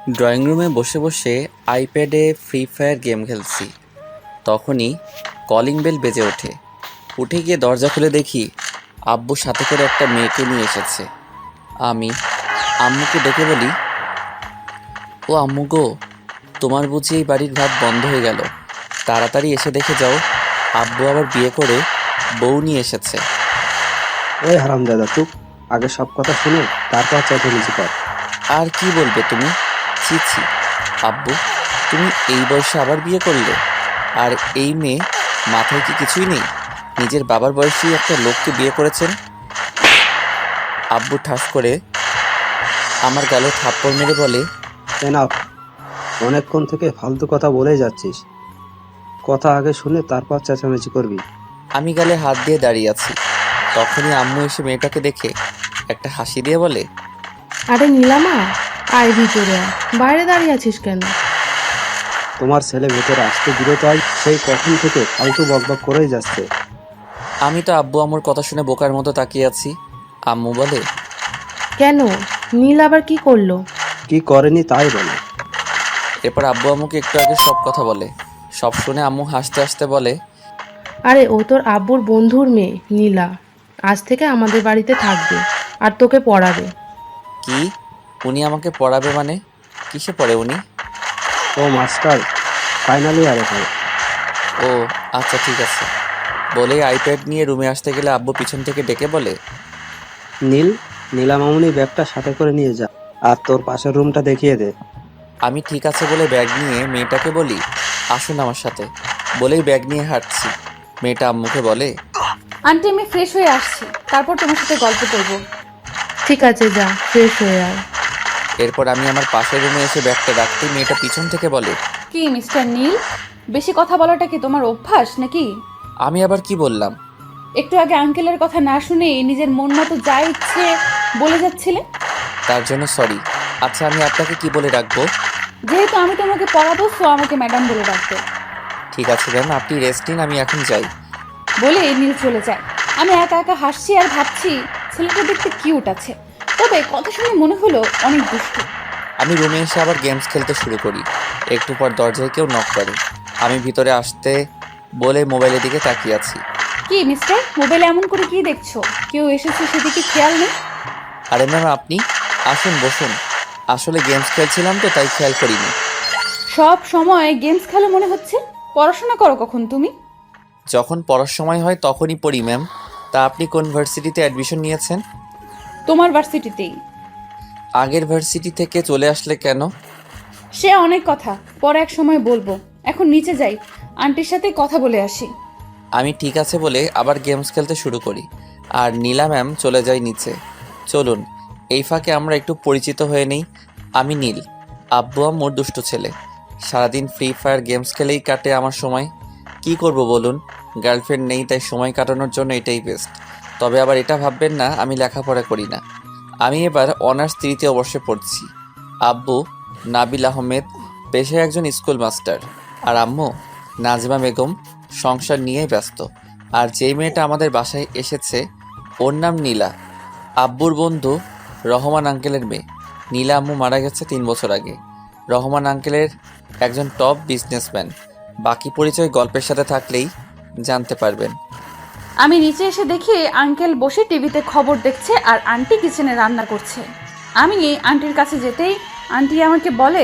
Drawing রুমে বসে বসে আইপ্যাডে ফ্রি ফায়ার গেম খেলছি। তখনই কলিং বেল বেজে ওঠে। উঠে গিয়ে দরজা খুলে দেখি আব্বু সাথে করে একটা মেয়েকে নিয়ে এসেছে। আমি আম্মুকে ডেকে বলি, ও আম্মু গো, তোমার বুঝি এই বাড়ির ভাত বন্ধ হয়ে গেল? তাড়াতাড়ি এসে দেখে যাও, আব্বু আবার বিয়ে করে বউ নিয়ে এসেছে। ওই হারামজাদা চুপ। আগে সব কথা শুনে তারপর চেঁচামেচি কর। আর কি বলবে তুমি? ছি ছি আব্বু, তুমি এই বয়সে আবার বিয়ে করলে? আর এই মেয়ে, মাথায় কি কিছুই নেই? নিজের বাবার বয়সী একটা লোককে বিয়ে করেছেন। আব্বু ঠাস করে আমার গালে থাপ্পড় মেরে বলে, এনাফ, অনেকক্ষণ থেকে ফালতু কথা বলেই যাচ্ছিস। কথা আগে শুনে তারপর চেঁচামেচি করবি। আমি গালে হাত দিয়ে দাঁড়িয়ে আছি। তখনই আম্মু এসে মেয়েটাকে দেখে একটা হাসি দিয়ে বলে, আরে নীলামা, আয় ভিতরে আয়। বাইরে দাঁড়িয়ে আছিস কেন? তোমার ছেলে ভেতরে আসতে দিলে তো আজ সেই কখন থেকে ফালতু বকবক করেই যাচ্ছে। আমি তো আব্বু আম্মুর কথা শুনে বোকার মতো তাকিয়ে আছি। আম্মু বলে, কেন? নীল আবার কি করলো? কি করেনি তাই বলে। এরপর আব্বু আম্মুকে একটু আগে সব কথা বলে। সব শুনে আম্মু হাসতে হাসতে বলে, আরে ও তোর আব্বুর বন্ধুর মেয়ে নীলা। আজ থেকে আমাদের বাড়িতে থাকবে আর তোকে পড়াবে। কি? উনি আমাকে পড়াবে মানে? কিসে পড়ে উনি? ও মাস্টার, ফাইনালি আরে ভাই। ও আচ্ছা ঠিক আছে। বলেই আইপ্যাড নিয়ে রুমে আসতে গেলে আব্বু পিছন থেকে ডেকে বলে, নীলা মামুনি ব্যাগটা সাথে করে নিয়ে যা, আর তোর পাশের রুমটা দেখিয়ে দে। আমি ঠিক আছে বলে ব্যাগ নিয়ে মেয়েটাকে বলি, আসুন আমার সাথে। বলেই ব্যাগ নিয়ে হাঁটছি। মেয়েটা আম্মুকে বলে, আন্টি আমি ফ্রেশ হয়ে আসছি, তারপর তোমার সাথে গল্প করব। ঠিক আছে, যা ফ্রেশ হয়ে আয়। এরপর আমি আমার পাশের রুমে এসে ব্যাগটা রাখতেই মেয়েটা পিছন থেকে বলে, কি মিস্টার নীল, বেশি কথা বলাটা কি তোমার অভ্যাস নাকি? আমি আবার কি বললাম? একটু আগে আঙ্কেলের কথা না শুনে নিজের মন মতো যা ইচ্ছে বলে যাচ্ছিলে। তার জন্য সরি। আচ্ছা আমি আপনাকে কি বলে রাখবো? যেহেতু আমি তোমাকে পড়াবো সো আমাকে ম্যাডাম বলে রাখবে। ঠিক আছে ম্যাম, আপনি রেস্ট নিন, আমি এখন যাই। বলে নীল চলে যায়। আমি একা একা হাসছি আর ভাবছি ছেলেটা দেখতে কিউট আছে, তবে কথা শুনে মনে হলো অনেক দুষ্টু। আমি রুমে এসে আবার গেমস খেলতে শুরু করি। একটু পর দরজায় কেউ নক করে। আমি ভিতরে আসতে বলে মোবাইলের দিকে তাকিয়ে আছি। কি মিস্টার, মোবাইলে এমন করে কি দেখছো? কেউ এসেছে সেদিকে খেয়াল নেই? আরে ম্যাম আপনি আসুন, বসুন। আসলে গেমস খেলছিলাম তো তাই খেয়াল করিনি। সব সময় গেমস খেলো মনে হচ্ছে। পড়াশোনা করো কখন তুমি? যখন পড়ার সময় হয় তখনই পড়ি ম্যাম। তা আপনি কোন ভার্সিটিতে অ্যাডমিশন নিয়েছেন? তোমার ভার্সিটিতেই। আগের ভার্সিটি থেকে চলে আসলে কেন? সে অনেক কথা, পরে এক সময় বলবো। এখন নিচে যাই, আন্টির সাথে কথা বলে আসি। আমি ঠিক আছে বলে আবার গেমস খেলতে শুরু করি। আর নীলা ম্যাম চলে যায় নিচে। চলুন এই ফাঁকে আমরা একটু পরিচিত হয়ে নেই। আমি নীল, আব্বু আম্মুর দুষ্টু ছেলে। সারাদিন ফ্রি ফায়ার গেমস খেলেই কাটে আমার সময়। কি করব বলুন? গার্লফ্রেন্ড নেই, তাই সময় কাটানোর জন্য এটাই বেস্ট। তবে আবার এটা ভাববেন না আমি লেখাপড়া করি না। আমি এবার অনার্স 3য় বর্ষে পড়ছি। আব্বু নাবিল আহমেদ, পেশায় একজন স্কুল মাস্টার। আর আম্মু নাজমা বেগম, সংসার নিয়েই ব্যস্ত। আর যেই মেয়েটা আমাদের বাসায় এসেছে ওর নাম নীলা, আব্বুর বন্ধু রহমান আঙ্কেলের মেয়ে। নীলা আম্মু মারা গেছে 3 বছর আগে। রহমান আঙ্কেলের একজন টপ বিজনেসম্যান। বাকি পরিচয় গল্পের সাথে থাকলেই জানতে পারবেন। আমি নিচে এসে দেখি আঙ্কেল বসে টিভিতে খবর দেখছে আর আন্টি কিচেনে রান্না করছে। আমি আন্টির কাছে যেতেই আন্টি আমাকে বলে,